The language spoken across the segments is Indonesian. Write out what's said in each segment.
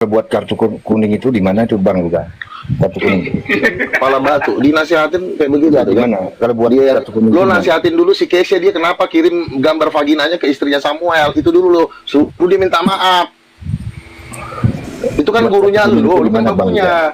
buat kartu kuning itu di mana itu Bang juga? Kartu kuning. Kepala batu, dinasihatin kayak begitu tuh kan. Gimana? Kalau buat Dia kartu kuning. lo nasihatin dulu si Keisha, dia kenapa kirim gambar vaginanya ke istrinya Samuel. Itu dulu lo, suruh dia minta maaf. Itu kan gurunya lo kan gurunya.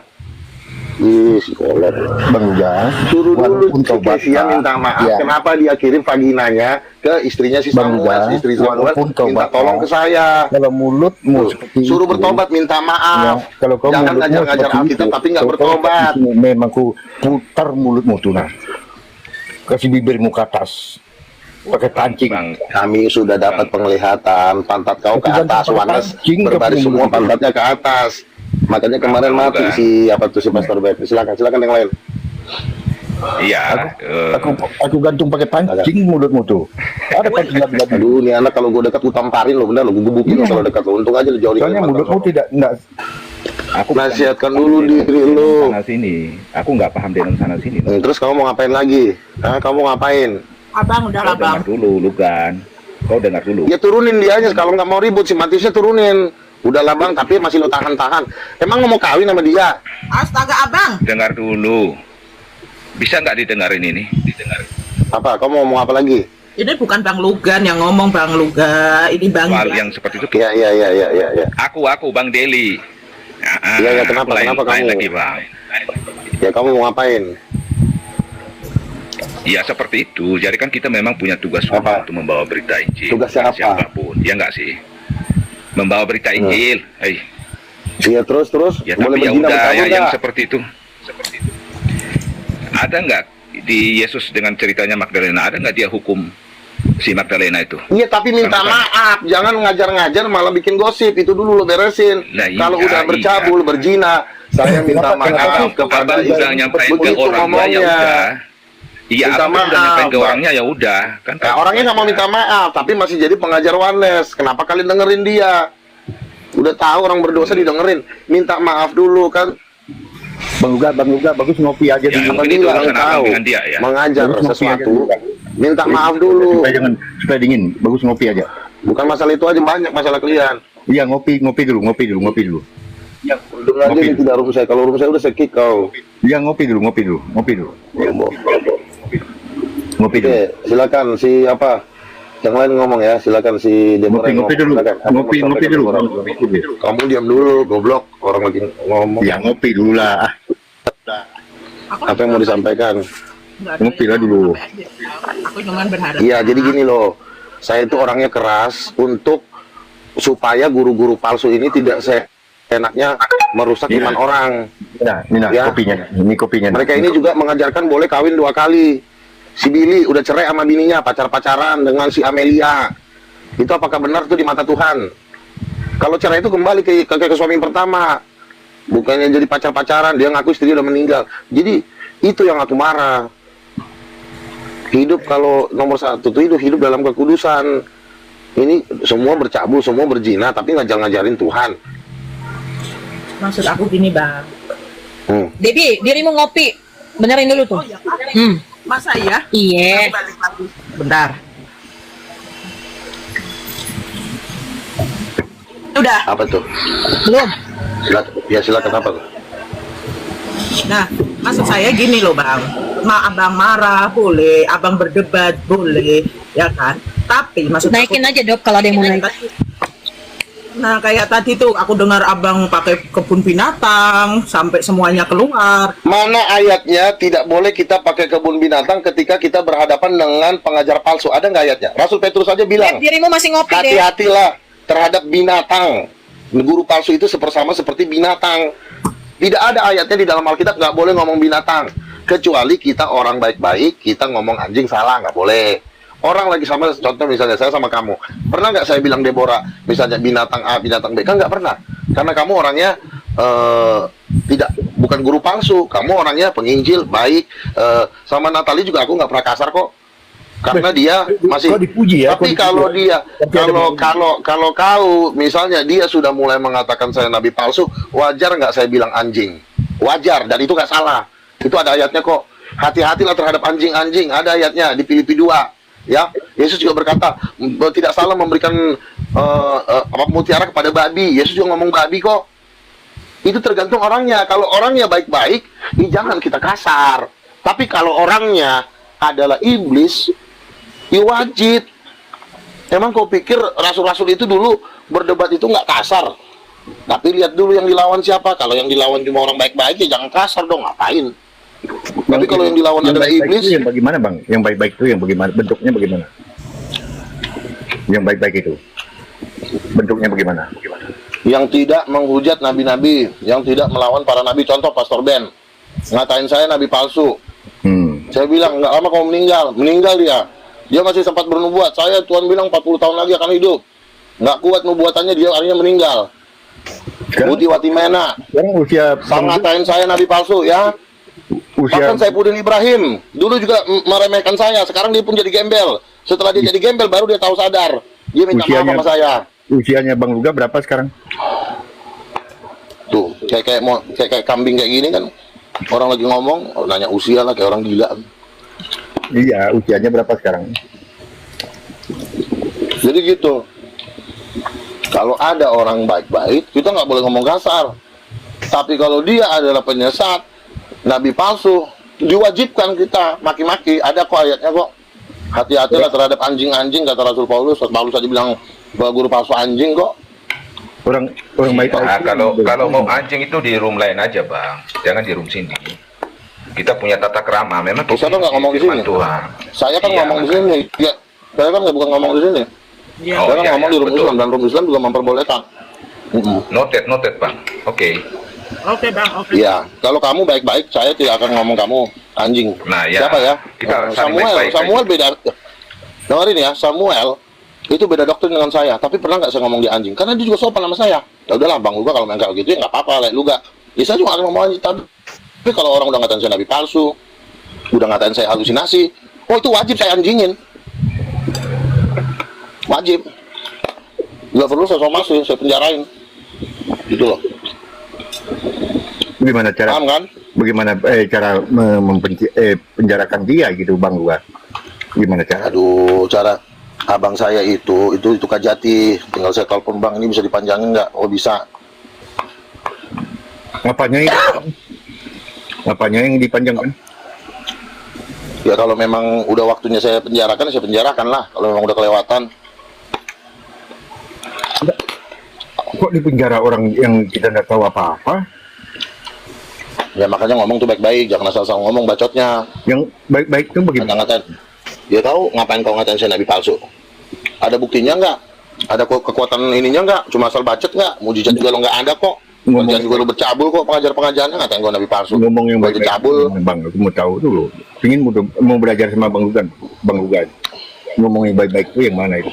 Ih, si kolot. Bang Uga, Suruh dulu si tobat, Keisha minta maaf. ya. Kenapa dia kirim vaginanya ke istrinya si Bang Samuel, Uga, istri Samuel, walaupun minta tobat, tolong ke saya. Kalau mulutmu seperti Suruh itu, bertobat, minta maaf. ya, kalau kau Jangan mulutmu ngajar-ngajar seperti Alkitab itu, tapi nggak kalau kau bertobat. di sini memang ku putar mulutmu tuh nah. Kasih bibirmu ke atas. Pakai pancing. Bang, Kami sudah dapat penglihatan, pantat kau ke Itu kan atas, pakai Wanes pancing ke berbaris semua mulut. pantatnya ke atas. Makanya kemarin Bang mati Uga. si Pastor Beck. Silakan yang lain. iya. Aku gantung pakai pancing mulutmu tuh. Ada pancing lagi. Aduh, nih anak kalau gue dekat gue tamparin lo, bener lo, gue gebukin lo kalau dekat lo. Untung aja lo jauh di Soalnya Kalimantan. mulutmu tidak Aku Nasihatkan dulu diri lo. sana sini. Aku nggak paham dengan sana sini. Terus kamu mau ngapain lagi? Hah, kamu mau ngapain? Abang udah Kau lah bang. dengar dulu, lu kan. Kau dengar dulu. Ya turunin dia aja, kalau nggak mau ribut si Matiusnya turunin. Udah lah bang, tapi masih lo tahan-tahan. Emang lo mau kawin sama dia? Astaga abang. Dengar dulu. Bisa nggak didengarin ini? Didengarin. Apa? Kamu mau ngomong apa lagi? Ini bukan Bang Lugan yang ngomong Bang Luga. Ini Bang. Soal yang seperti itu. Iya. Aku Bang Deli. Iya, kenapa? Kenapa lain kamu? lagi Bang. Ya kamu mau ngapain? Ya seperti itu. Jadi kan kita memang punya tugas Apa? untuk membawa berita Injil. Tugasnya kepada apa? Siapapun. Ya nggak sih? Membawa berita Injil. Iya terus Ya boleh tapi ya berzina udah berkabung ya, yang nggak? seperti itu. Ada nggak di Yesus dengan ceritanya Magdalena, ada nggak dia hukum si Magdalena itu? Iya tapi minta Bukan. maaf, jangan ngajar-ngajar malah bikin gosip. Itu dulu lo beresin. Nah, iya, Kalau udah bercabul, berzina, saya minta maaf kepada Abang udah nyampein ke begitu orangnya ya ngomongnya. udah. Iya, Minta abang udah maaf, nyampein ke Bang. orangnya ya udah. Kan Nah, orangnya nggak mau minta maaf, tapi masih jadi pengajar Wanes. Kenapa kalian dengerin dia? Udah tahu orang berdosa didengerin. Minta maaf dulu kan. Bang Uga, bagus ngopi aja Ya, dulu. mungkin Dia itu yang urusan abang tahu dengan dia ya. mengajar Bagus ngopi aja sesuatu. dulu, Bang. Minta maaf dulu. Supaya dingin, bagus ngopi aja. Bukan masalah itu aja, banyak masalah kalian. Iya ngopi dulu. Ya, dengar aja Ngopi. ini tidak room saya. Kalau room saya udah saya kick kau. Iya ngopi dulu. Ngopi dulu. Oke, silakan si apa? Yang lain ngomong ya, silakan si Deborah. Ngopi dulu. Silakan. Apa Ngopi mau sampaikan, dulu. Deborah? Kamu diam dulu, goblok. Orang lagi ngomong. Ya ngopi dulu lah. Apa yang mau disampaikan? Ngopi lah dulu. Aku cuma berharap. Iya, jadi gini loh. Saya itu orangnya keras untuk supaya guru-guru palsu ini tidak seenaknya merusak Iya. iman orang. Nah, ini nah, Ya. kopinya. Ini kopinya. Mereka ini juga mengajarkan boleh kawin 2 kali. Si Billy udah cerai sama bininya, pacar-pacaran dengan si Amelia. Itu apakah benar tuh di mata Tuhan? Kalau cerai itu kembali ke suami pertama. Bukannya jadi pacar-pacaran, dia ngaku istri udah meninggal. Jadi itu yang aku marah. Hidup kalau nomor 1 tuh hidup dalam kekudusan. Ini semua bercabul, semua berzina, tapi ngajar-ngajarin Tuhan. Maksud aku gini bang. Debbie, dirimu ngopi. Benerin dulu tuh. Ya, Pak. Masa ya? Iya. Aku balik lagi. Bentar. Udah. Apa tuh? Belum. Silakan apa tuh? Nah, maksud saya gini loh bang. Abang marah boleh, abang berdebat boleh, ya kan? Tapi maksud Naikin aku, aja dok kalau ada yang mau naik. nah kayak tadi tuh aku dengar abang pakai kebun binatang sampai semuanya keluar. Mana ayatnya tidak boleh kita pakai kebun binatang ketika kita berhadapan dengan pengajar palsu? Ada nggak ayatnya? Rasul Petrus aja bilang, Dirimu masih ngopi deh. hati-hatilah terhadap binatang. Guru palsu itu sepersama seperti binatang. Tidak ada ayatnya di dalam Alkitab nggak boleh ngomong binatang. Kecuali kita orang baik-baik, kita ngomong anjing salah, nggak boleh. Orang lagi sama, contoh misalnya saya sama kamu, pernah nggak saya bilang Deborah, misalnya binatang A, binatang B? Kan nggak pernah, karena kamu orangnya bukan guru palsu, kamu orangnya penginjil, baik. Sama Natali juga aku nggak pernah kasar kok, karena dia masih. Kau dipuji ya. Tapi kalau dia, kalau kau misalnya dia sudah mulai mengatakan saya nabi palsu, wajar nggak saya bilang anjing? Wajar, dan itu nggak salah. Itu ada ayatnya kok. Hati-hatilah terhadap anjing-anjing. Ada ayatnya di Filipi 2. Ya, Yesus juga berkata tidak salah memberikan mutiara kepada babi. Yesus juga ngomong babi kok. Itu tergantung orangnya. Kalau orangnya baik-baik, ya jangan kita kasar. Tapi kalau orangnya adalah iblis, ya wajib. Emang kau pikir rasul-rasul itu dulu berdebat itu nggak kasar? Tapi lihat dulu yang dilawan siapa. Kalau yang dilawan cuma orang baik-baik, ya jangan kasar dong, ngapain? Tapi kalau yang dilawan adalah baik-baik iblis, itu yang bagaimana bang? Yang baik-baik itu yang bagaimana? Bentuknya bagaimana? Yang baik-baik itu bentuknya bagaimana? yang tidak menghujat nabi-nabi, yang tidak melawan para nabi. Contoh Pastor Ben ngatain saya nabi palsu. Saya bilang nggak lama kamu meninggal dia masih sempat bernubuat. Saya Tuhan bilang 40 tahun lagi akan hidup. Nggak kuat nubuatannya, dia akhirnya meninggal. Putih Watimena Sekarang usia ngatain saya nabi palsu ya. Bahkan Saifuddin Ibrahim dulu juga meremehkan saya. Sekarang dia pun jadi gembel. Setelah dia jadi gembel baru dia tahu sadar. Dia minta maaf sama saya. Usianya Bang Luga berapa sekarang? Tuh, kayak kambing kayak gini kan. Orang lagi ngomong, nanya usia lah kayak orang gila. Iya, usianya berapa sekarang? Jadi gitu. Kalau ada orang baik-baik, kita nggak boleh ngomong kasar. Tapi kalau dia adalah penyesat, nabi palsu, diwajibkan kita maki-maki. Ada kok ayatnya kok. Hati-hatilah terhadap anjing-anjing, kata Rasul Paulus. Paulus aja bilang bahwa guru palsu anjing kok. Orang baik. Nah, kalau mau anjing itu di room lain aja bang, jangan di room sini. Kita punya tata krama. Memang Saya kan nggak ngomong di sini. Tuhan. Saya kan Iya, ngomong di sini. Ya, saya kan bukan ngomong di sini. Iya. Saya kan iya, ngomong di room betul. Islam, dan room Islam juga memperbolehkan. Noted bang. Oke. Oke bang, oke. Iya, kalau kamu baik-baik, saya tidak akan ngomong kamu anjing. Nah, ya. Siapa ya? Kita saling baik-baik Samuel beda. Dengerin ya, Samuel itu beda doktrin dengan saya. Tapi pernah nggak saya ngomong dia anjing? Karena dia juga sopan sama saya. Ya udahlah, Bang Luga kalau main kayak gitu ya nggak apa-apa, Luga. Ya saya juga akan ngomong anjing. Tapi kalau orang udah ngatain saya nabi palsu, udah ngatain saya halusinasi, oh itu wajib saya anjingin. Wajib. Nggak perlu saya somasi, saya penjarain. Gitu loh. Bagaimana cara? Paham kan? Bagaimana cara penjarakan dia gitu Bang Luga? Gimana cara? Aduh, cara abang saya itu Kajati. Tinggal saya telepon, Bang, ini bisa dipanjangin nggak? Oh bisa. Apanya itu? Apanya yang dipanjangkan? Ya kalau memang udah waktunya saya penjarakan lah. Kalau memang udah kelewatan. Kok di penjara orang yang kita nggak tahu apa-apa? Ya makanya ngomong tuh baik-baik, jangan asal-asal ngomong bacotnya. Yang baik-baik itu bagaimana? Ngata-ngatain. Dia tahu ngapain kau ngatain saya nabi palsu? Ada buktinya nggak? Ada kekuatan ininya nggak? Cuma asal bacot nggak? Mujizat juga lo nggak ada kok. Pengajian juga lo bercabul kok, pengajar-pengajarnya ngatain kau nabi palsu. Ngomong yang Baju baik-baik. cabul. Bang, aku mau tahu dulu. Ingin mau belajar sama Bang Luga. Bang Luga. Ngomong yang baik-baik itu yang mana itu?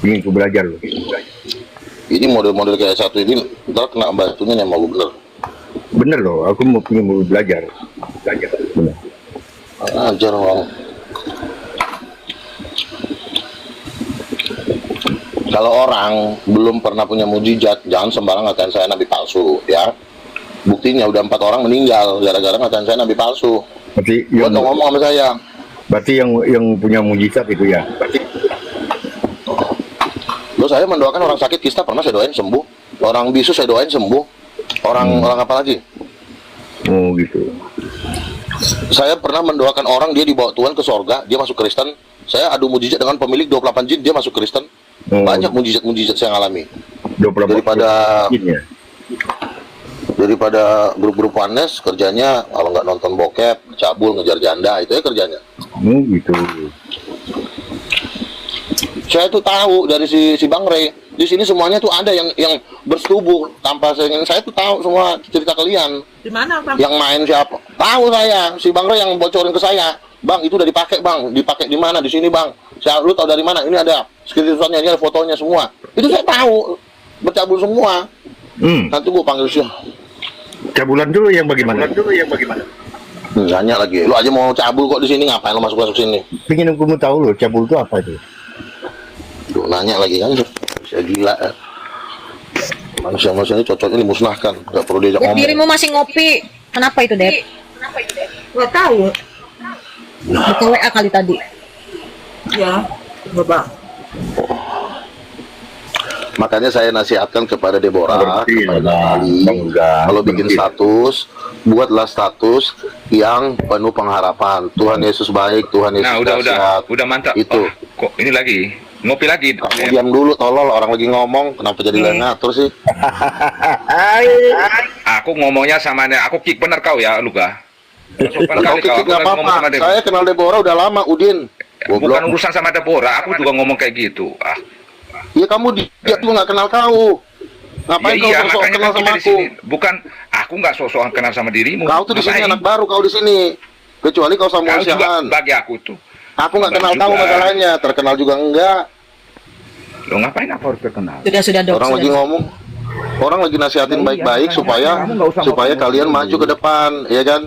Ingin ku belajar loh. Ini model-model kayak satu ini, ntar kena batunya yang mau bener. Bener loh, aku mau belajar. Bener. Ajar orang. Kalau orang belum pernah punya mujizat, jangan sembarang ngatain saya nabi palsu, ya. Buktinya udah 4 orang meninggal gara-gara ngatain saya nabi palsu. Berarti Buat ngomong sama saya. berarti yang punya mujizat itu ya. Loh, saya mendoakan orang sakit kista pernah saya doain sembuh. Orang bisu saya doain sembuh. Orang apa lagi? Oh gitu. Saya pernah mendoakan orang dia dibawa Tuhan ke sorga, dia masuk Kristen. Saya adu mujizat dengan pemilik 28 jin, dia masuk Kristen. Banyak mujizat-mujizat saya alami. 28 jin ya. Daripada grup-grup panes kerjanya kalau nggak nonton bokep, cabul, ngejar janda, itu ya kerjanya. Oh gitu. Saya tuh tahu dari si Bang Ray. Di sini semuanya tuh ada yang bersetubuh tanpa saya ingin. Saya tuh tahu semua cerita kalian. Di mana bang? Yang main siapa? Tahu saya. Si Bang Ray yang bocorin ke saya. Bang, itu udah dipakai, Bang. Dipakai di mana? Di sini, Bang. Saya lu tahu dari mana? Ini ada screenshotnya, ini ada fotonya semua. Itu saya tahu. Bercabul semua. Nanti gua panggil sih. Cabulan dulu yang bagaimana? Nanya lagi. Lu aja mau cabul kok di sini, ngapain lu masuk sini? Pengen aku mau tahu loh, cabul itu apa itu? Duh, nanya lagi kan. Saya gila. Manusia-manusia ini cocoknya dimusnahkan. Gak perlu diajak ngomong. Dirimu masih ngopi. Kenapa itu, Dep? Nggak tahu. Buka WA kali tadi. Ya, bang. Makanya saya nasihatkan kepada Deborah, Ngerti, kepada Bang. Ali, Bang Ugan, kalau bikin ngerti. status, buatlah status yang penuh pengharapan. Tuhan Yesus baik, Tuhan Yesus Nah, dahsyat. udah mantap. Itu. Oh, kok ini lagi ngopi lagi. Kamu diam dulu, tolol. Orang lagi ngomong, kenapa jadi ngatur sih? Aku ngomongnya sama aku kick bener kau ya, Luka. Sopan Kalau kali kau, kikik aku nggak lagi ngomong sama apa-apa. dia. Saya kenal Deborah udah lama, Udin. Bukan Goblok. urusan sama Deborah, aku juga ngomong kayak gitu. Ya kamu dia tuh nggak kenal kau. Ngapain kau sok makanya kenal kan sama kita di aku? sini. Bukan, aku nggak sok-sokan kenal sama dirimu. Kau tuh di sini Ngapain? anak baru, kau di sini. Kecuali kau sama Kau juga Syahan. bagi aku tuh. Aku nggak kenal juga. kamu masalahnya, terkenal juga enggak. Lo ngapain aku harus terkenal? Sudah dok. Orang lagi ngomong, orang lagi nasihatin Iya, baik-baik makanya supaya kamu nggak usah supaya ngomong kalian dulu. maju ke depan, ya kan?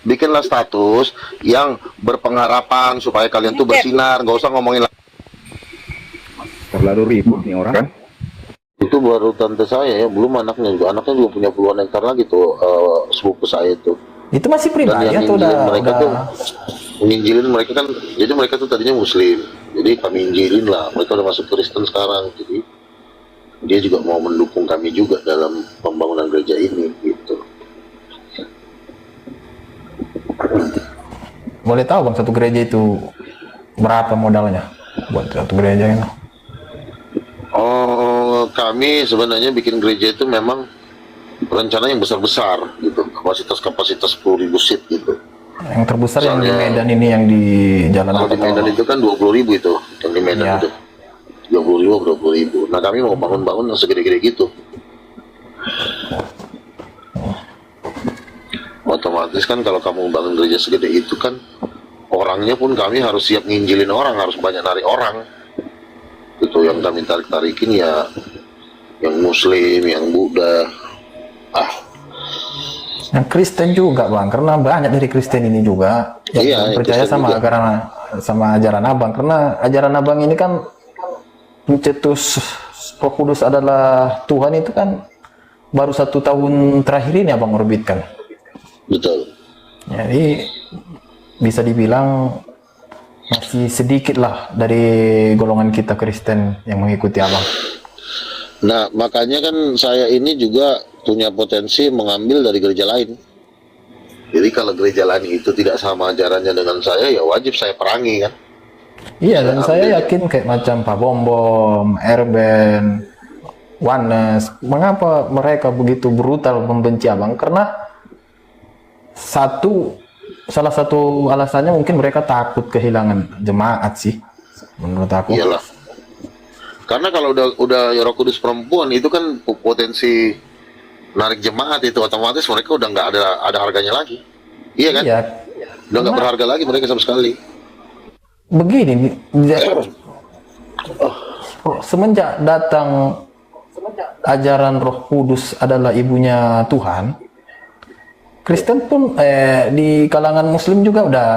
Bikinlah status yang berpengharapan supaya kalian tuh bersinar, nggak usah ngomongin Terlalu ribut nih orang. Kan? itu. Baru tante saya ya, belum anaknya juga punya puluhan hektar lagi tuh, sepupu saya tuh. Itu masih Dan pribadi yang atau nginjilin udah mereka udah tuh, nginjilin mereka kan, jadi mereka tuh tadinya Muslim, jadi kami injilin lah, mereka udah masuk Kristen sekarang, jadi dia juga mau mendukung kami juga dalam pembangunan gereja ini, gitu. boleh tahu bang satu gereja itu berapa modalnya buat satu gereja itu? Oh, kami sebenarnya bikin gereja itu memang rencana yang besar-besar gitu, kapasitas 10.000 seat gitu. Yang terbesar yang di Soalnya- Medan ini yang di Jalan Kalau di apa? Medan itu kan 20.000 itu, yang di Medan Iya. itu 20.000. Nah kami mau bangun yang segede-gede gitu. Otomatis kan kalau kamu bangun gereja segede itu kan orangnya pun kami harus siap nginjilin orang, harus banyak narik orang. Itu yang kami tarik-tarikin ya yang Muslim, yang Buddha. Yang Kristen juga bang, karena banyak dari Kristen ini juga yang Iya, yang percaya Kristen sama juga. sama ajaran abang, karena ajaran abang ini kan mencetus Roh Kudus adalah Tuhan itu kan baru 1 tahun terakhir ini abang orbitkan. Betul. Jadi bisa dibilang masih sedikit lah dari golongan kita Kristen yang mengikuti abang. Nah, makanya kan saya ini juga punya potensi mengambil dari gereja lain. Jadi kalau gereja lain itu tidak sama ajarannya dengan saya, ya wajib saya perangi kan. Iya, dan Ambil saya ya. yakin kayak macam Pak Bombom, Erben, Wanes, mengapa mereka begitu brutal membenci abang? Karena salah satu alasannya mungkin mereka takut kehilangan jemaat sih, menurut aku. Iyalah. Karena kalau udah Roh Kudus perempuan itu kan potensi narik jemaat itu otomatis mereka udah nggak ada harganya lagi. Iya kan? Iya. Udah nggak berharga lagi mereka sama sekali. Begini, semenjak datang ajaran Roh Kudus adalah ibunya Tuhan, Kristen pun di kalangan Muslim juga udah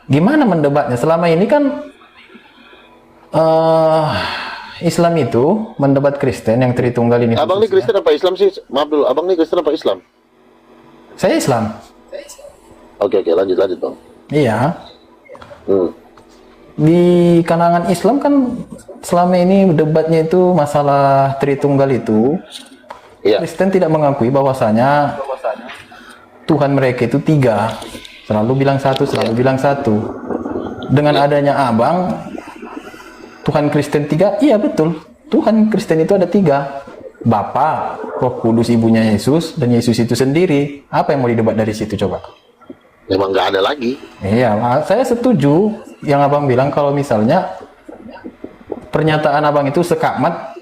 gimana mendebatnya. Selama ini kan Islam itu mendebat Kristen yang Tritunggal ini. Abang nih khususnya. Kristen apa Islam sih? Maaf dulu, abang nih Kristen apa Islam? Saya Islam. Oke, lanjut bang. Iya. Hmm. Di kalangan Islam kan selama ini debatnya itu masalah Tritunggal itu. Iya. Kristen tidak mengakui bahwasanya Tuhan mereka itu 3, selalu bilang satu. Dengan adanya abang, Tuhan Kristen 3, iya betul. Tuhan Kristen itu ada 3, Bapa, Roh Kudus, ibunya Yesus, dan Yesus itu sendiri. Apa yang mau didebat dari situ coba? Memang nggak ada lagi. Iya, saya setuju yang abang bilang kalau misalnya pernyataan abang itu sekakmat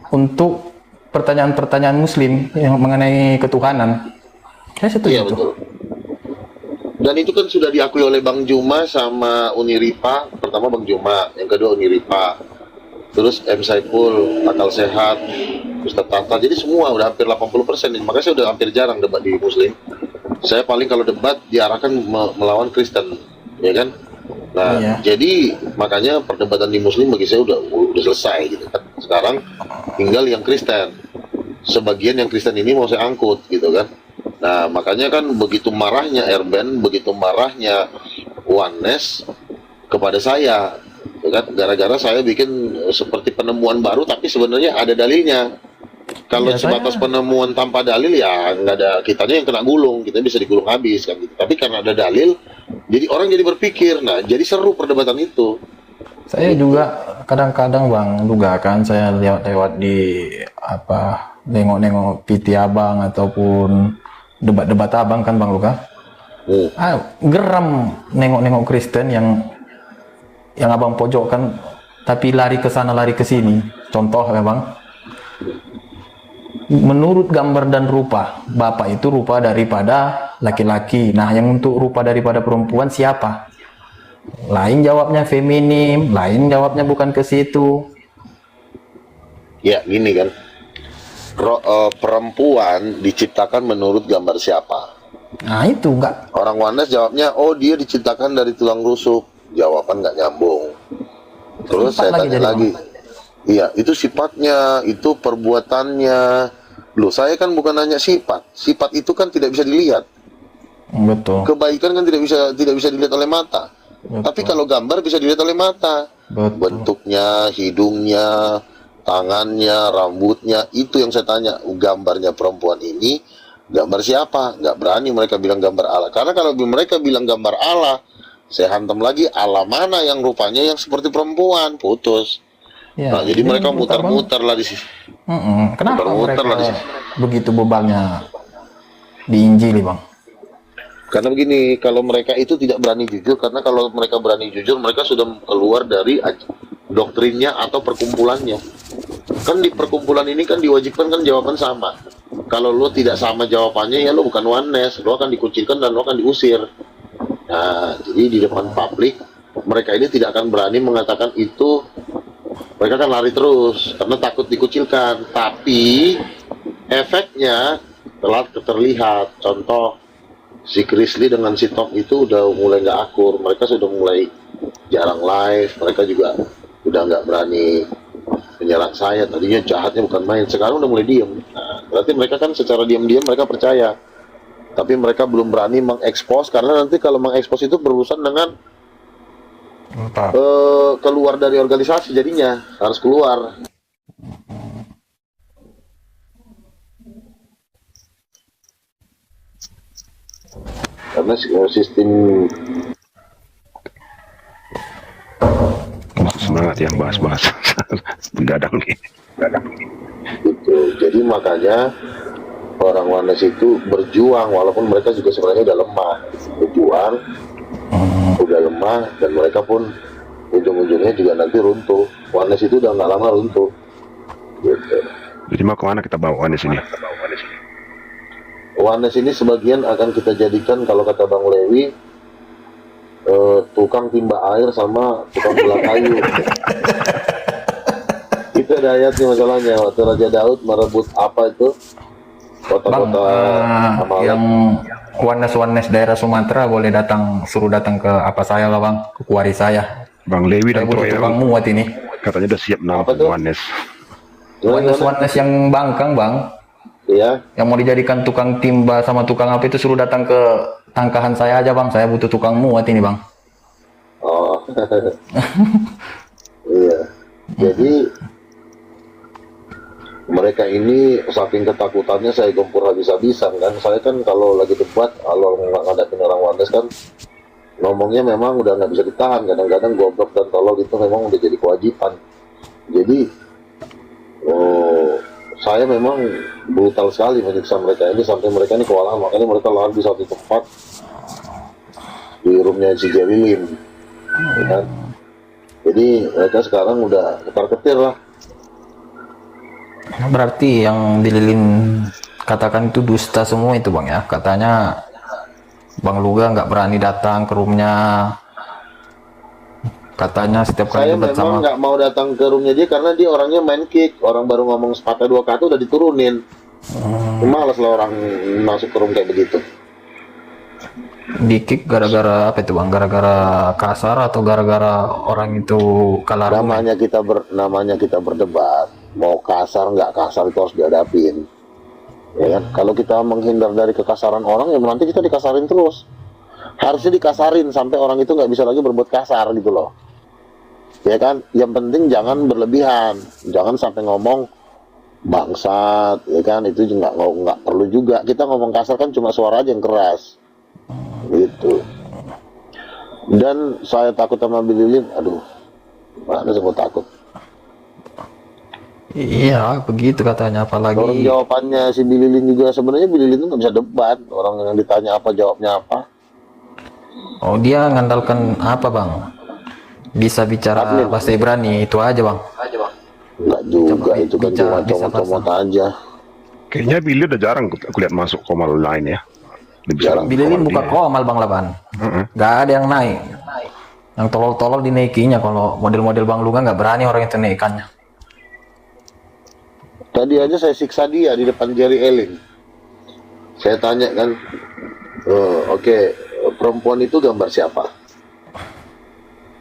untuk pertanyaan-pertanyaan Muslim yang mengenai ketuhanan. Saya setuju. Iya betul. Dan itu kan sudah diakui oleh Bang Juma sama Uniripa. Pertama Bang Juma, yang kedua Uniripa. Terus M. Saiful, Akal Sehat, Ustadz Tata. Jadi semua udah hampir 80%. Makanya saya udah hampir jarang debat di Muslim. Saya paling kalau debat diarahkan melawan Kristen, ya kan? Nah, Iya. jadi makanya perdebatan di Muslim bagi saya udah selesai gitu kan. Sekarang tinggal yang Kristen. Sebagian yang Kristen ini mau saya angkut gitu kan. Nah, makanya kan begitu marahnya Erben, begitu marahnya Wanes kepada saya, ya kan? Gara-gara saya bikin seperti penemuan baru, tapi sebenarnya ada dalilnya. Kalau Iya, sebatas saya- penemuan tanpa dalil ya nggak ada, kitanya yang kena gulung, kita bisa digulung habis kan gitu. Tapi karena ada dalil, jadi orang jadi berpikir, nah jadi seru perdebatan itu. Saya juga kadang-kadang Bang juga kan saya lewat-lewat di apa nengok-nengok PT Abang ataupun debat-debat Abang kan Bang Luka. Geram nengok-nengok Kristen yang Abang pojokkan tapi lari ke sana lari ke sini. Contoh ya Bang. Menurut gambar dan rupa, Bapak itu rupa daripada laki-laki. Nah, yang untuk rupa daripada perempuan siapa? Lain jawabnya feminim, lain jawabnya bukan ke situ. Ya gini kan, perempuan diciptakan menurut gambar siapa? Nah, itu enggak. Orang Wanes jawabnya, oh dia diciptakan dari tulang rusuk. Jawaban nggak nyambung. Terus Sifat saya lagi tanya jadi, lagi, iya itu sifatnya, itu perbuatannya. Loh saya kan bukan nanya sifat. Sifat itu kan tidak bisa dilihat. Betul. Kebaikan kan tidak bisa dilihat oleh mata. Betul. Tapi kalau gambar bisa dilihat oleh mata. Betul. Bentuknya, hidungnya, tangannya, rambutnya, itu yang saya tanya. Gambarnya perempuan ini gambar siapa? Nggak berani mereka bilang gambar Allah. Karena kalau mereka bilang gambar Allah, saya hantam lagi, Allah mana yang rupanya yang seperti perempuan, putus. Ya, Nah, jadi mereka menurut Abang, muter-muter lah di sini. Kenapa Muter-muter lah di mereka sini. begitu bebalnya di Injil, Bang? Karena begini, kalau mereka itu tidak berani jujur, karena kalau mereka berani jujur, mereka sudah keluar dari doktrinnya atau perkumpulannya. Kan di perkumpulan ini kan diwajibkan kan jawaban sama. Kalau lo tidak sama jawabannya, ya lo bukan oneness, lo akan dikucilkan dan lo akan diusir. Nah, jadi di depan publik, mereka ini tidak akan berani mengatakan itu. Mereka akan lari terus, karena takut dikucilkan. Tapi, efeknya telah terlihat. Contoh, si Chrisley dengan si Tom itu udah mulai nggak akur. Mereka sudah mulai jarang live. Mereka juga udah nggak berani menyerang saya. Tadinya jahatnya bukan main. Sekarang udah mulai diem. Nah, berarti mereka kan secara diam-diam mereka percaya. Tapi mereka belum berani mengekspos. Karena nanti kalau mengekspos itu berurusan dengan keluar dari organisasi, jadinya harus keluar. Karena sistem semangat yang bahas-bahas mendadak nih. itu. Jadi makanya orang Wanes itu berjuang walaupun mereka juga sebenarnya udah lemah. Berjuang udah lemah dan mereka pun ujung-ujungnya juga nanti runtuh. Wanes itu udah nggak lama runtuh. Gitu. Jadi mau kemana kita bawa Wanes ini? Wanes ini sebagian akan kita jadikan kalau kata Bang Lewi tukang timba air sama tukang belah kayu. Itu ada ayatnya masalahnya. Waktu Raja Daud merebut apa itu Bang, kota-kota Amalek. yang Wanes daerah Sumatera boleh suruh datang ke apa saya lah Bang, ke kuari saya. Bang Lewi Saya dan butuh Troy tukang muat ini. katanya udah siap Apa tuh? nampung Wanes. Wanes yang bangkang Bang, Iya. yang mau dijadikan tukang timba sama tukang apa itu suruh datang ke tangkahan saya aja Bang, saya butuh tukang muat ini Bang. Oh. Iya. Jadi mereka ini saking ketakutannya saya gempur habis-habisan kan. Saya kan kalau lagi debat, kalau ngadepin orang Wanes kan ngomongnya memang udah nggak bisa ditahan. Kadang-kadang goblok dan tolol itu memang udah jadi kewajiban. Jadi saya memang brutal sekali menyiksa mereka ini sampai mereka ini kewalahan. Makanya mereka lari di satu tempat di roomnya si Jerry Lim, ya kan? Jadi mereka sekarang udah ketar-ketir lah. Berarti yang dililin katakan itu dusta semua itu Bang ya. Katanya Bang Luga nggak berani datang ke roomnya. Katanya setiap kali Saya debat memang sama nggak mau datang ke roomnya dia karena dia orangnya main kick. Orang baru ngomong sepatah dua kata udah diturunin. Malas lah orang masuk ke room kayak begitu. di kick gara-gara apa itu Bang? Gara-gara kasar atau gara-gara orang itu kalah room? Namanya kita berdebat. Mau kasar nggak kasar itu harus dihadapin. Ya kan? Kalau kita menghindar dari kekasaran orang ya nanti kita dikasarin terus. Harusnya dikasarin sampai orang itu nggak bisa lagi berbuat kasar gitu loh. Ya kan, yang penting jangan berlebihan, jangan sampai ngomong bangsat, ya kan, itu juga nggak perlu juga. Kita ngomong kasar kan cuma suara aja yang keras, gitu. Dan saya takut sama Billy Lin, aduh, mana sih gua takut. Iya, begitu katanya. Orang Apalagi jawabannya si Billy Lin juga, sebenarnya Billy Lin tuh nggak bisa debat. Orang yang ditanya apa jawabnya apa. oh dia ngandalkan apa bang? Bisa bicara Admin. bahasa Ibrani itu aja bang. Nggak juga, Coba itu kan bicara, cuma bisa comot-comot pasang. aja. Kayaknya Billy udah jarang aku lihat masuk komal lain ya. Lebih Jarang. sering Billy Lin komal buka dia. komal bang Laban. Heeh. Nggak ada yang naik. Yang tolol-tolol dinaikinya. Kalau model-model bang Luga nggak berani orang itu naikannya. Tadi aja saya siksa dia di depan Jerry Elin. Saya tanya kan, oke, perempuan itu gambar siapa?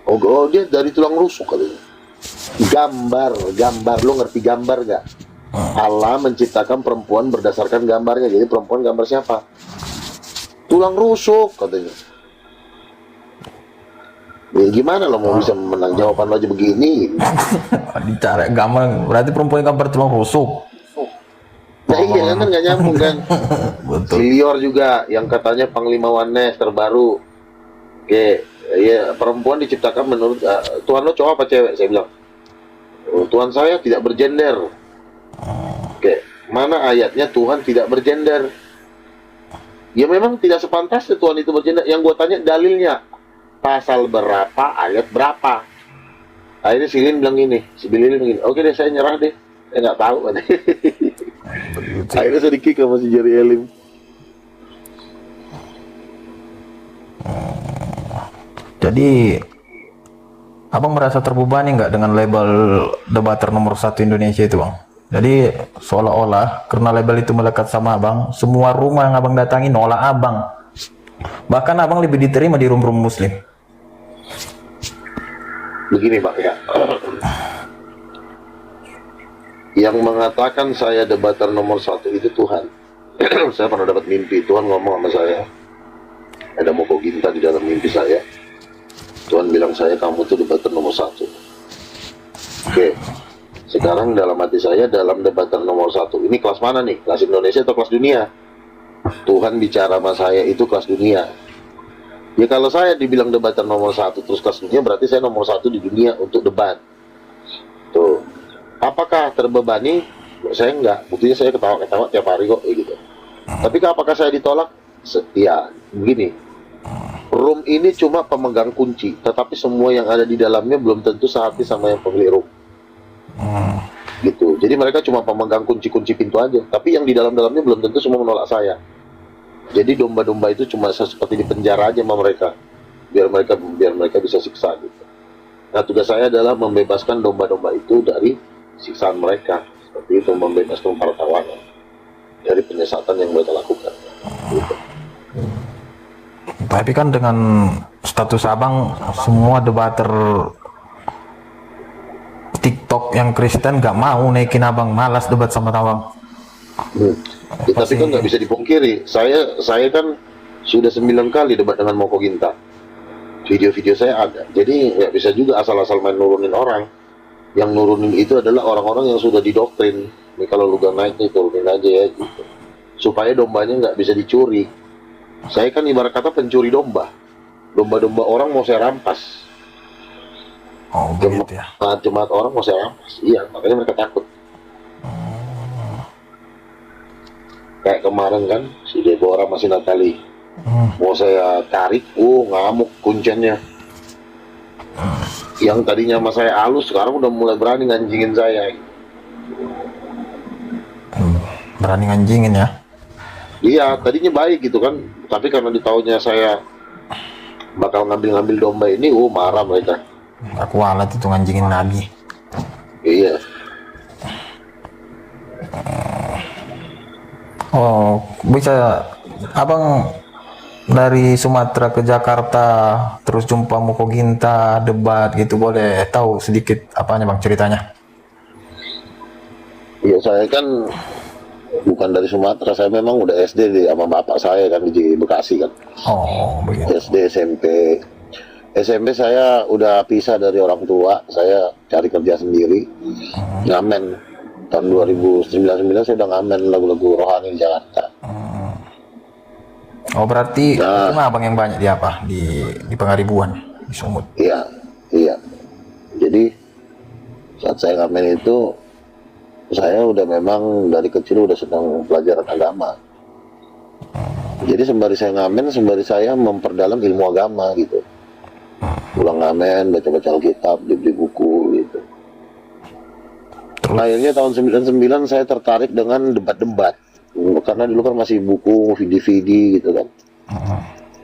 Oh, dia dari tulang rusuk katanya. Gambar, lo ngerti gambar gak? Allah menciptakan perempuan berdasarkan gambarnya. Jadi perempuan gambar siapa? Tulang rusuk katanya. Ya, gimana lo mau bisa menang? Jawaban lo aja begini. Bicara gambar berarti perempuan gambar tulang rusuk. Nah iya kan nggak nyambung kan. Betul. Si Lior juga yang katanya Panglima Wanes terbaru. Oke, ya perempuan diciptakan menurut Tuhan lo cowok apa cewek? Saya bilang, oh, Tuhan saya tidak bergender. Oke, mana ayatnya Tuhan tidak bergender? Ya memang tidak sepantasnya Tuhan itu bergender. Yang gue tanya dalilnya, pasal berapa, ayat berapa? Akhirnya si Lin bilang gini, si Billy Lin bilang gini, oke deh saya nyerah deh, saya nggak tahu. Akhirnya saya di-kick sama si Jerry Elim. Jadi abang merasa terbebani nggak dengan label debater nomor 1 Indonesia itu bang? Jadi seolah-olah karena label itu melekat sama abang, semua rumah yang abang datangi nolak abang. Bahkan abang lebih diterima di room-room muslim. Begini Pak ya, yang mengatakan saya debater nomor 1 itu Tuhan. Saya pernah dapat mimpi, Tuhan ngomong sama saya, ada Moko Ginta di dalam mimpi saya. Tuhan bilang saya, kamu tuh debater nomor 1. Oke, sekarang dalam hati saya, dalam debater nomor 1 ini kelas mana nih? Kelas Indonesia atau kelas dunia? Tuhan bicara sama saya itu kelas dunia. Ya kalau saya dibilang debater nomor 1 terus kelas dunia, berarti saya nomor 1 di dunia untuk debat. Tuh, apakah terbebani? Saya enggak, buktinya saya ketawa-ketawa tiap hari kok gitu. Tapi apakah saya ditolak? Ya, begini, room ini cuma pemegang kunci, tetapi semua yang ada di dalamnya belum tentu sehati sama yang pemilik room. Gitu. Jadi mereka cuma pemegang kunci-kunci pintu aja, tapi yang di dalam-dalamnya belum tentu semua menolak saya. Jadi domba-domba itu cuma seperti di penjara aja sama mereka, biar mereka bisa siksa gitu. Nah, tugas saya adalah membebaskan domba-domba itu dari siksaan mereka, seperti itu, membebaskan para tawanan dari penyesatan yang mereka lakukan. Gitu. Tapi kan dengan status abang, semua debater TikTok yang Kristen nggak mau naikin abang, malas debat sama abang. Ya, tapi kan nggak bisa dipungkiri, saya kan sudah 9 kali debat dengan Moko Ginta. Video-video saya ada, jadi nggak bisa juga asal-asal main nurunin orang. Yang nurunin itu adalah orang-orang yang sudah didoktrin. Nih kalau lu gak naik nih, turunin aja ya gitu. Supaya dombanya nggak bisa dicuri. Saya kan ibarat kata pencuri domba. Domba-domba orang mau saya rampas. Oh begitu ya. Jemaat orang mau saya rampas. Iya, makanya mereka takut. Kayak kemarin kan, si Deborah masih Natali. Mau saya tarik, ngamuk kunciannya. Yang tadinya sama saya halus, sekarang udah mulai berani nganjingin saya. Berani nganjingin ya. Iya, tadinya baik gitu kan, tapi karena ditaunya saya bakal ngambil-ngambil domba ini, marah mereka. Aku alat itu nganjingin lagi. Iya. Oh, bisa abang dari Sumatera ke Jakarta terus jumpa Moko Ginta debat gitu, boleh tahu sedikit apanya bang ceritanya? Iya, saya kan bukan dari Sumatera, saya memang udah SD sama bapak saya kan di Bekasi kan. Oh begitu. SD, SMP. SMP saya udah pisah dari orang tua, saya cari kerja sendiri, ngamen. Tahun 2009 saya udah ngamen lagu-lagu rohani di Jakarta. Oh berarti Nah. cuma abang yang banyak di apa? Di Pengaribuan, di Sumut. Iya, iya. Jadi saat saya ngamen itu, saya udah memang dari kecil udah sedang pelajaran agama. Jadi sembari saya ngamen, sembari saya memperdalam ilmu agama gitu. Pulang ngamen, baca-baca Alkitab, beli buku gitu. Akhirnya tahun 99 saya tertarik dengan debat-debat. Karena dulu kan masih buku DVD gitu kan.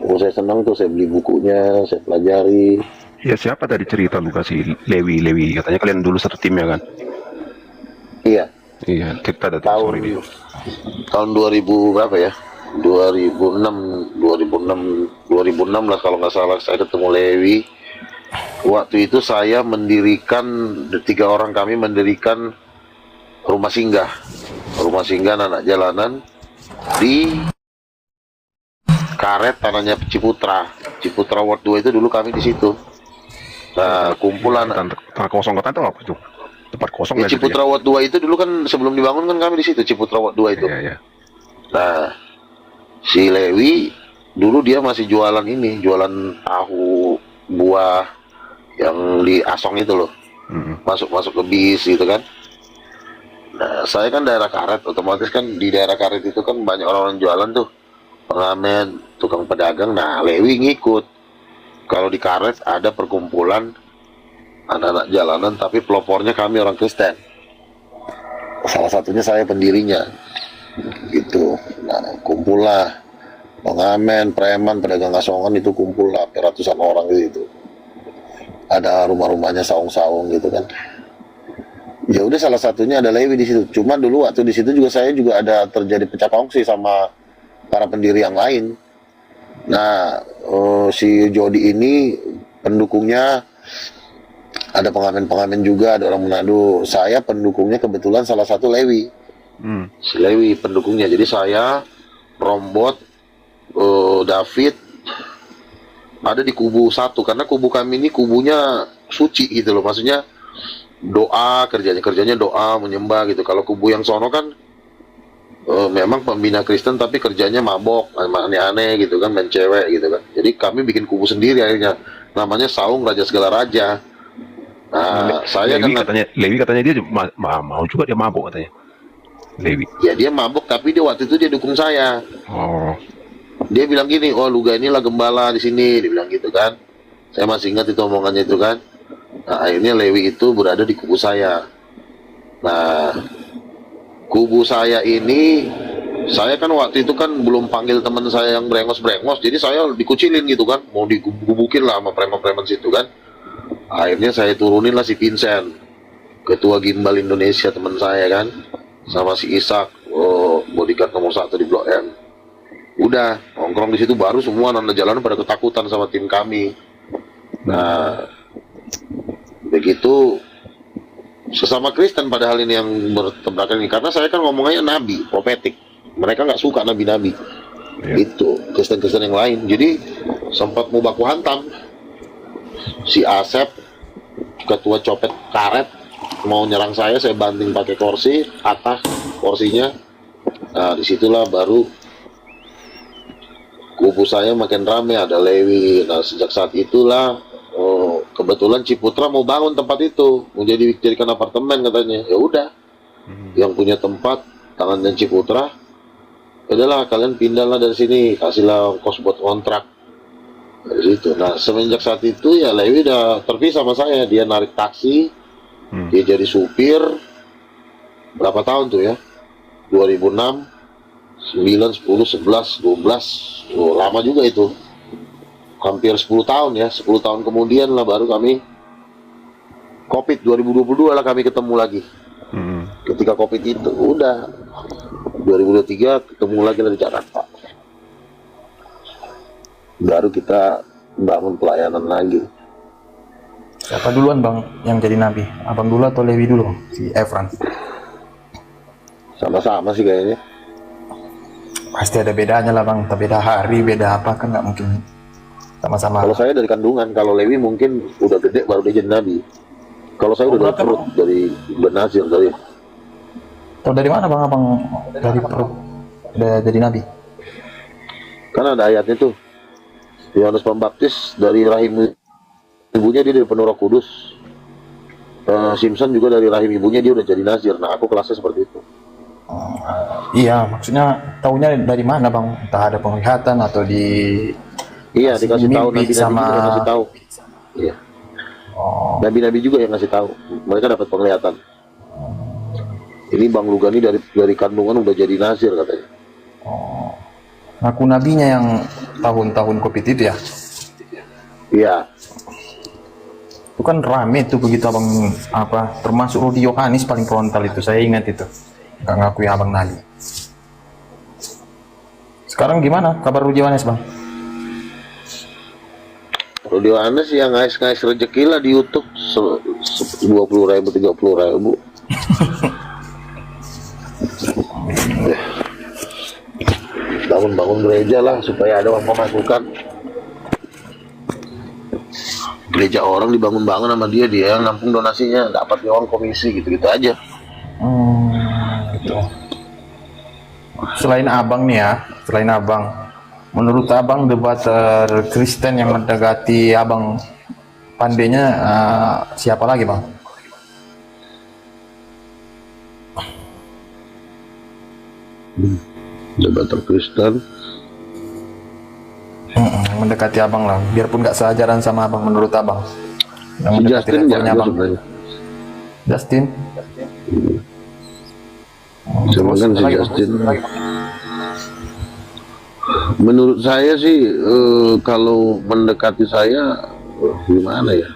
Oh, saya senang tuh, saya beli bukunya, saya pelajari. Ya siapa tadi cerita lu kasih Lewi katanya kalian dulu satu tim ya kan? Iya, Iya, cerita ada tuh, tahun sorry dia. tahun 2000 berapa ya? 2006 lah kalau nggak salah saya ketemu Lewi. Waktu itu saya mendirikan, 3 orang kami mendirikan rumah singgah anak jalanan di Karet, tanahnya Ciputra Ward 2 itu dulu kami di situ. Nah, kumpulan Tanah kosong kata itu apa tuh? Tempat kosong ya, nggak gitu Ciputra Ward 2 itu dulu kan sebelum dibangun kan kami di situ, Ciputra Ward 2 itu. ya? Iya. Nah, si Lewi dulu dia masih jualan tahu buah yang di Asong itu loh. Masuk ke bis gitu kan. Nah, saya kan daerah Karet, otomatis kan di daerah Karet itu kan banyak orang-orang jualan tuh, pengamen, tukang pedagang. Nah, Lewi ngikut. Kalau di Karet ada perkumpulan anak-anak jalanan, tapi pelopornya kami orang Kristen. Salah satunya saya pendirinya, gitu. Nah, kumpul lah pengamen, preman, pedagang asongan itu kumpul lah, ratusan orang gitu. Ada rumah-rumahnya saung-saung gitu kan. Ya udah, salah satunya ada Lewi di situ. Cuma dulu waktu di situ saya juga ada terjadi pecah kongsi sama para pendiri yang lain. Nah, si Jody ini pendukungnya ada pengamen-pengamen juga, ada orang Manado. Saya pendukungnya kebetulan salah satu Lewi. Si Lewi pendukungnya. Jadi saya, Rombot, David ada di kubu satu, karena kubu kami ini kubunya suci gitu loh. Maksudnya doa, kerjanya doa, menyembah gitu. Kalau kubu yang sono kan memang pembina Kristen tapi kerjanya mabok, aneh-aneh gitu kan, main cewek gitu kan. Jadi kami bikin kubu sendiri akhirnya, namanya Saung Raja Segala Raja. Nah, saya Lewi katanya dia mau juga, dia mabuk katanya. Lewi. Ya dia mabok, tapi dia waktu itu dia dukung saya. Oh. Dia bilang gini, oh Luga inilah gembala di sini, dia bilang gitu kan. Saya masih ingat itu omongannya itu kan. Nah, akhirnya Lewi itu berada di kubu saya. Nah, kubu saya ini, saya kan waktu itu kan belum panggil teman saya yang brengos-brengos, jadi saya dikucilin gitu kan, mau digubukin lah sama preman-preman situ kan. Akhirnya saya turunin lah si Vincent, ketua Gimbal Indonesia, teman saya kan, sama si Ishak, bodyguard nomor 1 di Blok M. Udah nongkrong di situ, baru semua anak jalanan pada ketakutan sama tim kami. Nah, begitu sesama Kristen padahal ini yang bertabrakan ini, karena saya kan ngomongnya nabi, profetik. Mereka nggak suka nabi-nabi. Itu Kristen-Kristen yang lain. Jadi sempat mau baku hantam. Si Asep, ketua copet Karet, mau nyerang saya banting pakai kursi, atas kursinya. Nah, disitulah baru kubu saya makin rame, ada Lewi. Nah, sejak saat itulah kebetulan Ciputra mau bangun tempat itu, mau dijadikan apartemen katanya. Ya udah, yang punya tempat tangannya Ciputra, udahlah kalian pindahlah dari sini, kasihlah ongkos buat kontrak dari situ. Nah, semenjak saat itu ya Lewi udah terpisah sama saya. Dia narik taksi, dia jadi supir. Berapa tahun tuh ya? 2006, 9, 10, 11, 12, lama juga itu. Hampir 10 tahun ya, 10 tahun kemudian lah baru kami COVID 2022 lah kami ketemu lagi. Ketika COVID itu udah 2023 ketemu lagi di Jakarta. Baru kita bangun pelayanan lagi. Siapa duluan bang yang jadi nabi? Abang dulu atau Lewi dulu? Si Efran? Sama-sama sih kayaknya. Pasti ada bedanya lah bang, beda hari, beda apa kan nggak mungkin sama-sama. Kalau saya dari kandungan, kalau Lewi mungkin udah gede baru dia jadi nabi. Kalau saya udah dari berarti perut, dari Benazir dari. Tahu dari mana bang abang dari perut udah jadi nabi? Kan ada ayatnya tuh. Yohanes Pembaptis dari rahim ibunya dia dari penuh Roh Kudus. Simpson juga dari rahim ibunya dia udah jadi nazir. Nah, aku kelasnya seperti itu. Iya, maksudnya taunya dari mana bang? Entah ada penglihatan atau di Iya, dikasih tahu mimpi nabi-nabi sama juga yang ngasih tahu. Iya. Nabi-nabi juga yang ngasih tahu. Mereka dapat penglihatan. Ini Bang Lugani dari kandungan udah jadi nazir katanya. ngaku nabinya yang tahun-tahun COVID itu ya? Iya. Itu kan rame tuh begitu abang apa, termasuk Rudi Yohanes paling frontal itu, saya ingat itu. Nggak ngakui abang nabi. Sekarang gimana kabar Rudi Yohanes bang? Rudi Yohanes yang ngais-ngais rezeki lah di YouTube 20.000, 30.000. Bangun-bangun gereja lah supaya ada uang pemasukan. Gereja orang dibangun-bangun sama dia yang nampung donasinya, dapat uang komisi gitu-gitu aja. Gitu. Selain abang nih ya, selain abang, menurut abang debater Kristen yang mendekati abang pandainya siapa lagi bang? Debater Kristen Mendekati abang lah, biarpun nggak seajaran sama abang menurut abang. Yang si mendekati Justin levelnya jago abang. sebenarnya. Justin? Cuma kan si lagi, Justin. Menurut saya sih kalau mendekati saya gimana ya?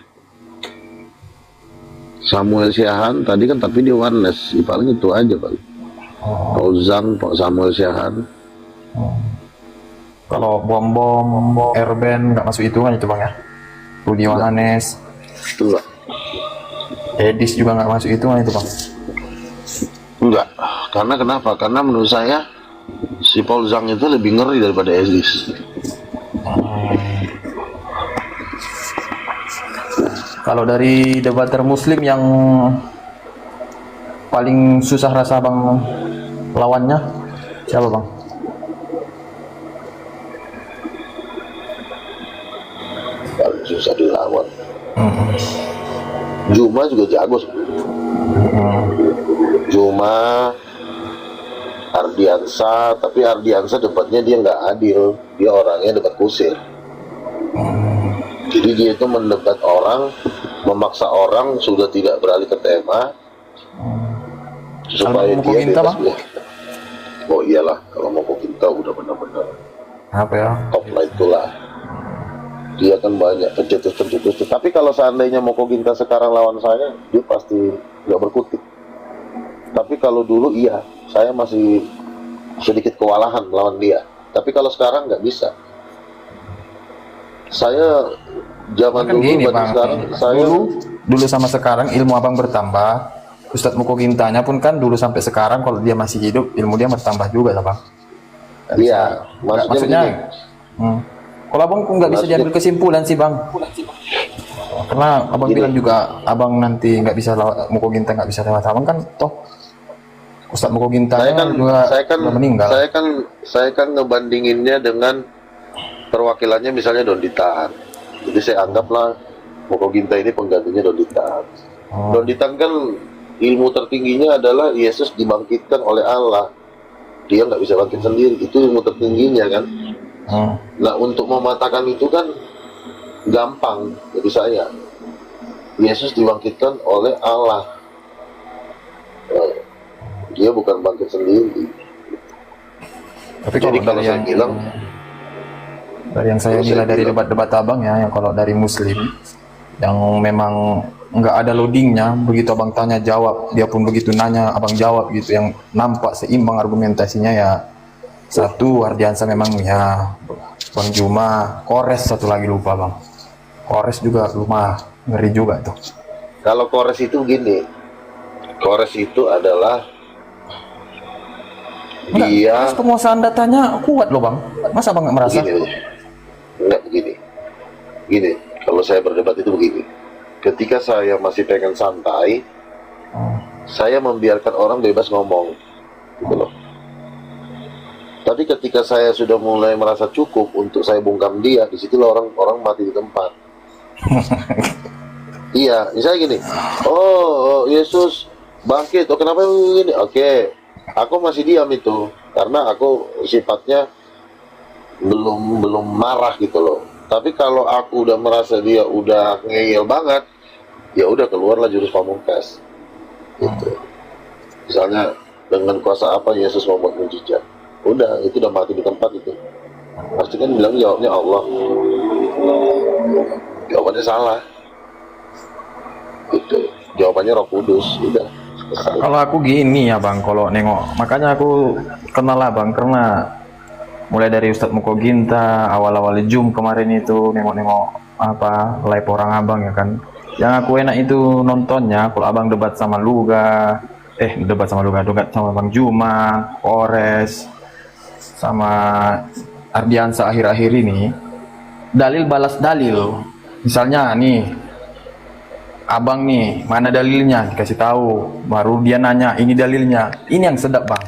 Samuel Siahan tadi kan tapi dia oneness, paling itu aja paling. Ozang, Pak Samuel Siahan. Kalau bom Erben nggak masuk hitungan itu bang ya? Rudi Yohanes, Enggak. Edis juga nggak masuk hitungan itu bang? Enggak. Karena kenapa? Karena menurut saya si Paul Zhang itu lebih ngeri daripada Edis. Kalau dari debater Muslim yang paling susah rasa bang lawannya siapa bang? Paling susah dilawan. Juma juga jago sebenarnya. Juma, Ardiansa, tapi Ardiansa debatnya dia nggak adil. Dia orangnya debat kusir. Jadi dia itu mendebat orang, memaksa orang sudah tidak beralih ke tema supaya Kalau mau dia Koginta, bebas Bang? bilang. Oh iyalah, kalau mau Koginta udah benar-benar Apa ya? top lah itulah. Dia kan banyak pencetus. Tapi kalau seandainya Moko Ginta sekarang lawan saya, dia pasti nggak berkutik. Tapi kalau dulu iya, saya masih sedikit kewalahan melawan dia. Tapi kalau sekarang nggak bisa. Saya zaman Kan dulu gini banding bang, sekarang, saya dulu sama sekarang ilmu abang bertambah. Ustadz Moko Gintanya pun kan dulu sampai sekarang kalau dia masih hidup ilmu dia bertambah juga lah bang. iya, maksudnya begini. Kalau abang kok nggak bisa diambil kesimpulan sih bang, karena abang bilang juga abang nanti nggak bisa lewat Moko Ginta, nggak bisa lewat abang kan toh Ustadz Moko Gintanya juga udah meninggal. Saya kan ngebandinginnya dengan perwakilannya misalnya Don Ditan. Jadi saya anggaplah Moko Ginta ini penggantinya Don Ditan. Don Ditan kan ilmu tertingginya adalah Yesus dibangkitkan oleh Allah. Dia nggak bisa bangkit sendiri, itu ilmu tertingginya kan. Nah untuk mematahkan itu kan gampang bagi saya. Yesus dibangkitkan oleh Allah. Dia bukan bangkit sendiri. Tapi Jadi kalau saya bilang dari yang saya nilai dari debat-debat abang ya, yang kalau dari Muslim yang memang nggak ada loadingnya, begitu abang tanya jawab, dia pun begitu nanya abang jawab gitu, yang nampak seimbang argumentasinya ya. Satu Ardiansa memang ya, Bang Juma, Kores satu lagi lupa bang, Kores juga lumayan ngeri juga tuh. kalau Kores itu gini, Kores itu adalah dia Terus penguasaan datanya kuat loh bang, masa abang nggak merasa? begini, enggak begini. Gini, kalau saya berdebat itu begini. Ketika saya masih pengen santai, saya membiarkan orang bebas ngomong, gitu loh. Tapi ketika saya sudah mulai merasa cukup untuk saya bungkam dia, disitulah orang mati di tempat. Iya, misalnya gini, oh Yesus bangkit, oh kenapa begini? Oke, aku masih diam itu, karena aku sifatnya belum marah gitu loh. Tapi kalau aku udah merasa dia udah ngeyel banget, ya udah keluarlah jurus pamungkas. Gitu. Misalnya dengan kuasa apa Yesus membuat mujizat? Udah, itu udah mati di tempat itu. Pasti kan bilang jawabnya Allah. Jawabannya salah. Itu jawabannya Roh Kudus. Udah. Selesai. Kalau aku gini ya bang, kalau nengok, makanya aku kenal lah bang, karena mulai dari Ustadz Muko Ginta, awal-awal Zoom kemarin itu nengok-nengok apa live orang abang ya kan. Yang aku enak itu nontonnya kalau abang debat sama debat sama Bang Juma, Kores, sama Ardiansa akhir-akhir ini, dalil balas dalil. Misalnya nih, abang nih, mana dalilnya? Dikasih tahu, baru dia nanya, ini dalilnya. Ini yang sedap bang.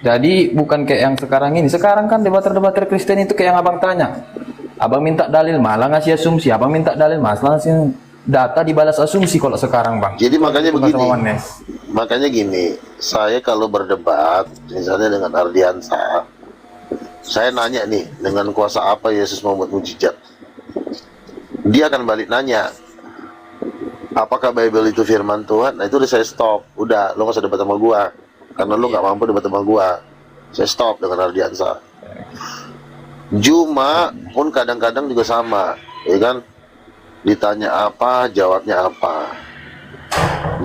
Jadi bukan kayak yang sekarang ini. Sekarang kan debater-debater Kristen itu kayak yang abang tanya. Abang minta dalil, malah ngasih asumsi. Abang minta dalil, malah ngasih data dibalas asumsi kalau sekarang bang. Jadi makanya Bukan begini. sama Wanes. Makanya gini, saya kalau berdebat, misalnya dengan Ardiansa, saya nanya nih, dengan kuasa apa Yesus membuat mujizat? Dia akan balik nanya, apakah Bible itu firman Tuhan? Nah itu udah saya stop. Udah, lo gak usah debat sama gua, karena lo gak mampu debat sama gua. Saya stop dengan Ardiansa. Juma pun kadang-kadang juga sama, ya kan? Ditanya apa, jawabnya apa.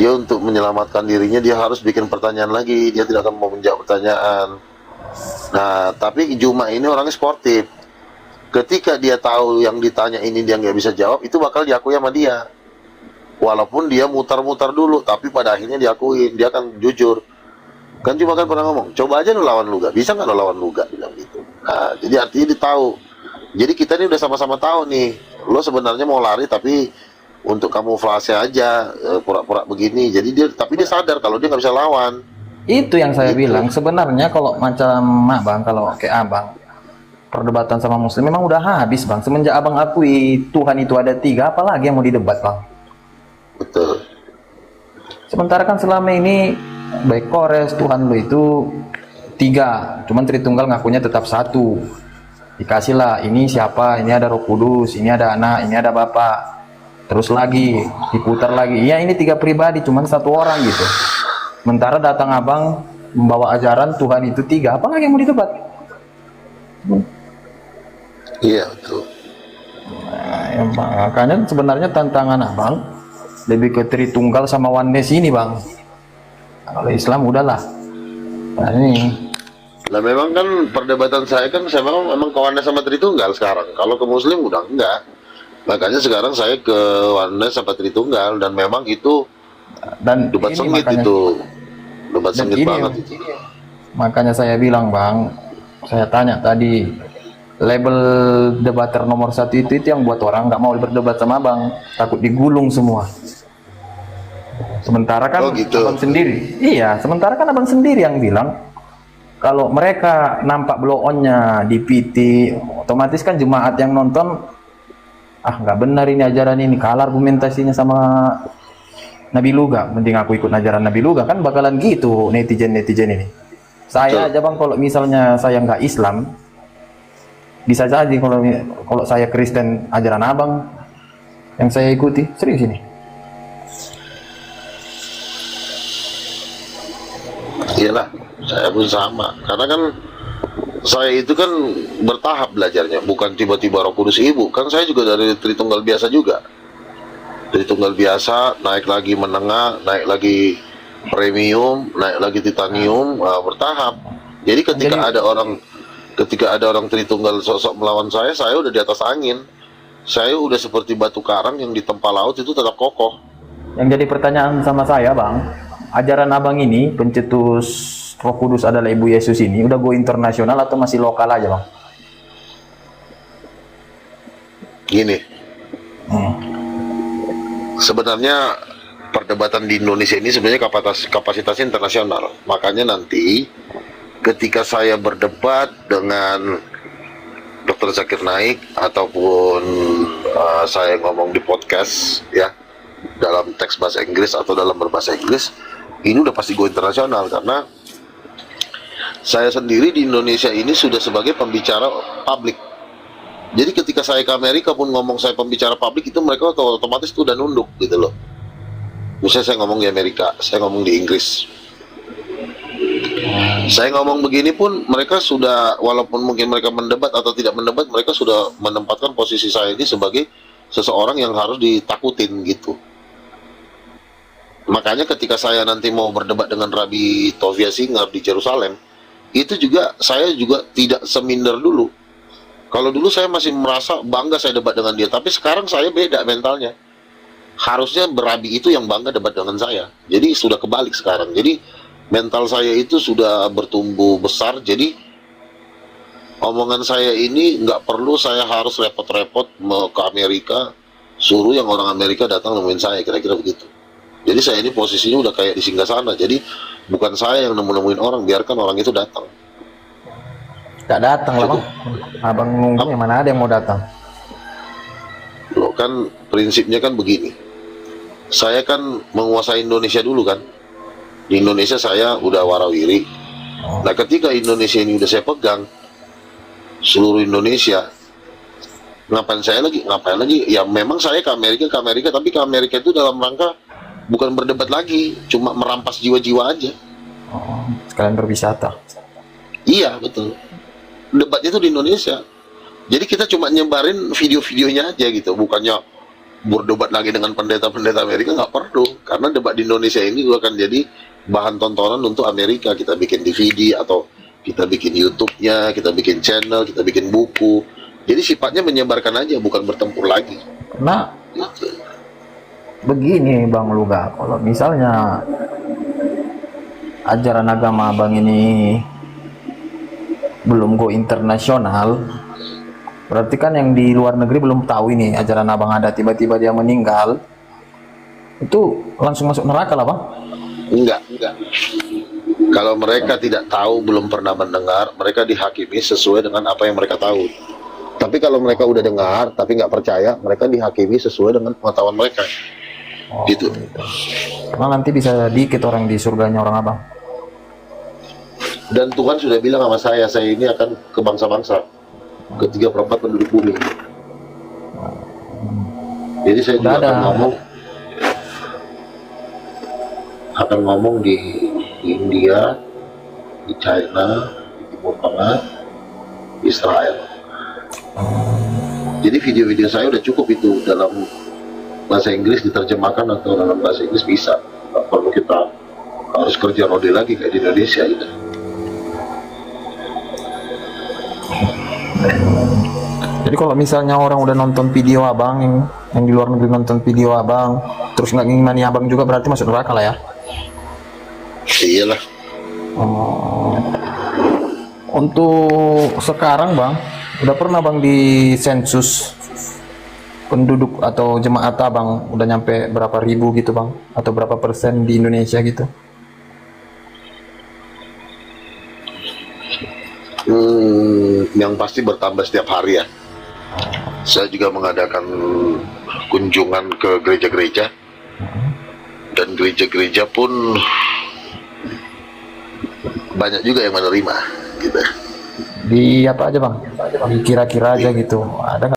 Dia untuk menyelamatkan dirinya, dia harus bikin pertanyaan lagi. Dia tidak akan mau menjawab pertanyaan. Nah, tapi Juma ini orangnya sportif. Ketika dia tahu yang ditanya ini dia nggak bisa jawab, itu bakal diakui sama dia. Walaupun dia mutar-mutar dulu, tapi pada akhirnya diakuin. Dia akan jujur. Kan Juma kan pernah ngomong, coba aja lo lawan Luga. Bisa nggak lo lawan Luga? Bilang gitu. Nah, jadi artinya dia tahu. Jadi kita ini udah sama-sama tahu nih, lo sebenarnya mau lari tapi untuk kamuflase aja, pura-pura begini. Jadi dia sadar kalau dia nggak bisa lawan. Itu yang saya Gitu. bilang, sebenarnya kalau macam abang, kalau kayak abang perdebatan sama muslim memang udah habis bang. Semenjak abang akui Tuhan itu ada 3, apalagi yang mau didebat bang. Betul. Sementara kan selama ini baik Kores, Tuhan lo itu 3, cuman Tritunggal ngakunya tetap 1. Dikasihlah ini siapa, ini ada Roh Kudus, ini ada Anak, ini ada Bapa. Terus lagi diputar lagi, ya ini 3 pribadi, cuman 1 orang gitu. Sementara datang abang membawa ajaran Tuhan itu 3, apalagi yang mau didebat? Iya, betul. Nah, ya, makanya sebenarnya tantangan abang lebih ke Tritunggal sama Oneness ini bang. Kalau Islam udahlah. Nah ini. Nah memang kan perdebatan saya kan saya memang kawannya sama Tritunggal sekarang. Kalau ke Muslim udah enggak. Makanya sekarang saya ke Oneness sama Tritunggal, dan memang itu Dan debat ini sengit makanya, itu. Debat dan sengit ini banget itu. makanya saya bilang bang, saya tanya tadi, label debater nomor 1 itu yang buat orang nggak mau berdebat sama abang, takut digulung semua. Sementara kan Oh, gitu. abang sendiri, iya, sementara kan abang sendiri yang bilang kalau mereka nampak blow on-nya di PT, otomatis kan jemaat yang nonton, nggak benar ini ajaran ini, kalah argumentasinya sama Nabi Luga, mending aku ikut ajaran Nabi Luga, kan bakalan gitu netizen ini. Saya aja bang, kalau misalnya saya nggak Islam, bisa jadi kalau saya Kristen ajaran abang yang saya ikuti, serius ini. Iyalah, saya pun sama. Karena kan saya itu kan bertahap belajarnya, bukan tiba-tiba Roh Kudus Ibu. Kan saya juga dari Tritunggal biasa juga. Tritunggal biasa, naik lagi menengah, naik lagi premium, naik lagi titanium, bertahap. Jadi ketika ada orang Tritunggal sosok melawan saya udah di atas angin. Saya udah seperti batu karang yang ditempa laut, itu tetap kokoh. Yang jadi pertanyaan sama saya bang, ajaran abang ini pencetus Roh Kudus adalah Ibu Yesus ini udah go internasional atau masih lokal aja bang? Gini, Sebenarnya perdebatan di Indonesia ini sebenarnya kapasitasnya internasional. Makanya nanti ketika saya berdebat dengan Dr. Zakir Naik ataupun saya ngomong di podcast ya dalam teks bahasa Inggris atau dalam berbahasa Inggris, ini udah pasti go internasional karena saya sendiri di Indonesia ini sudah sebagai pembicara publik. Jadi ketika saya ke Amerika pun ngomong saya pembicara publik itu mereka otomatis tuh udah nunduk gitu loh. Misalnya saya ngomong di Amerika, saya ngomong di Inggris. Saya ngomong begini pun mereka sudah, walaupun mungkin mereka mendebat atau tidak mendebat, mereka sudah menempatkan posisi saya ini sebagai seseorang yang harus ditakutin gitu. Makanya ketika saya nanti mau berdebat dengan Rabbi Tovia Singer di Yerusalem, itu juga saya juga tidak seminder dulu. Kalau dulu saya masih merasa bangga saya debat dengan dia, tapi sekarang saya beda mentalnya. Harusnya berabi itu yang bangga debat dengan saya. Jadi sudah kebalik sekarang. Jadi mental saya itu sudah bertumbuh besar. Jadi omongan saya ini nggak perlu saya harus repot-repot ke Amerika, suruh yang orang Amerika datang nemuin saya, kira-kira begitu. Jadi saya ini posisinya udah kayak di Singgasana. Jadi bukan saya yang nemuin orang, biarkan orang itu datang. Gak datang lah bang. Abang nunggu yang mana ada yang mau datang. Loh kan prinsipnya kan begini. Saya kan menguasai Indonesia dulu kan. Di Indonesia saya udah warawiri. Nah ketika Indonesia ini udah saya pegang, seluruh Indonesia, ngapain lagi? Ya memang saya ke Amerika, tapi ke Amerika itu dalam rangka bukan berdebat lagi, cuma merampas jiwa-jiwa aja. Sekalian berwisata. Iya betul. Debatnya itu di Indonesia. Jadi kita cuma nyebarin video-videonya aja gitu, bukannya berdebat lagi dengan pendeta-pendeta Amerika, nggak perlu. Karena debat di Indonesia ini juga akan jadi bahan tontonan untuk Amerika. Kita bikin DVD atau kita bikin YouTube-nya, kita bikin channel, kita bikin buku. Jadi sifatnya menyebarkan aja, bukan bertempur lagi. Nah, Gitu. begini Bang Luga, kalau misalnya ajaran agama Abang ini belum go internasional, berarti kan yang di luar negeri belum tahu ini ajaran Abang ada, tiba-tiba dia meninggal, itu langsung masuk neraka lah Bang? Enggak. Kalau mereka tidak tahu, belum pernah mendengar, mereka dihakimi sesuai dengan apa yang mereka tahu. Tapi kalau mereka udah dengar, tapi nggak percaya, mereka dihakimi sesuai dengan pengetahuan mereka. Gitu. Nah, nanti bisa dikit orang di surganya orang Abang. Dan Tuhan sudah bilang sama saya ini akan ke bangsa-bangsa, ke 3/4 penduduk bumi. Jadi saya juga akan ngomong di India, di China, di Timur Tengah, di Israel. Jadi video-video saya udah cukup itu dalam bahasa Inggris diterjemahkan atau dalam bahasa Inggris bisa. Nggak perlu kita harus kerja rode lagi kayak di Indonesia gitu. Jadi kalau misalnya orang udah nonton video Abang, yang di luar negeri nonton video Abang, terus nggak ngimani Abang juga, berarti masuk neraka lah ya? Iyalah. Untuk sekarang Bang, udah pernah Bang di sensus penduduk atau jemaat Abang udah nyampe berapa ribu gitu Bang? Atau berapa persen di Indonesia gitu? Yang pasti bertambah setiap hari ya. Saya juga mengadakan kunjungan ke gereja-gereja, dan gereja-gereja pun banyak juga yang menerima gitu. Di apa aja Bang? Di kira-kira aja gitu. Ada nggak?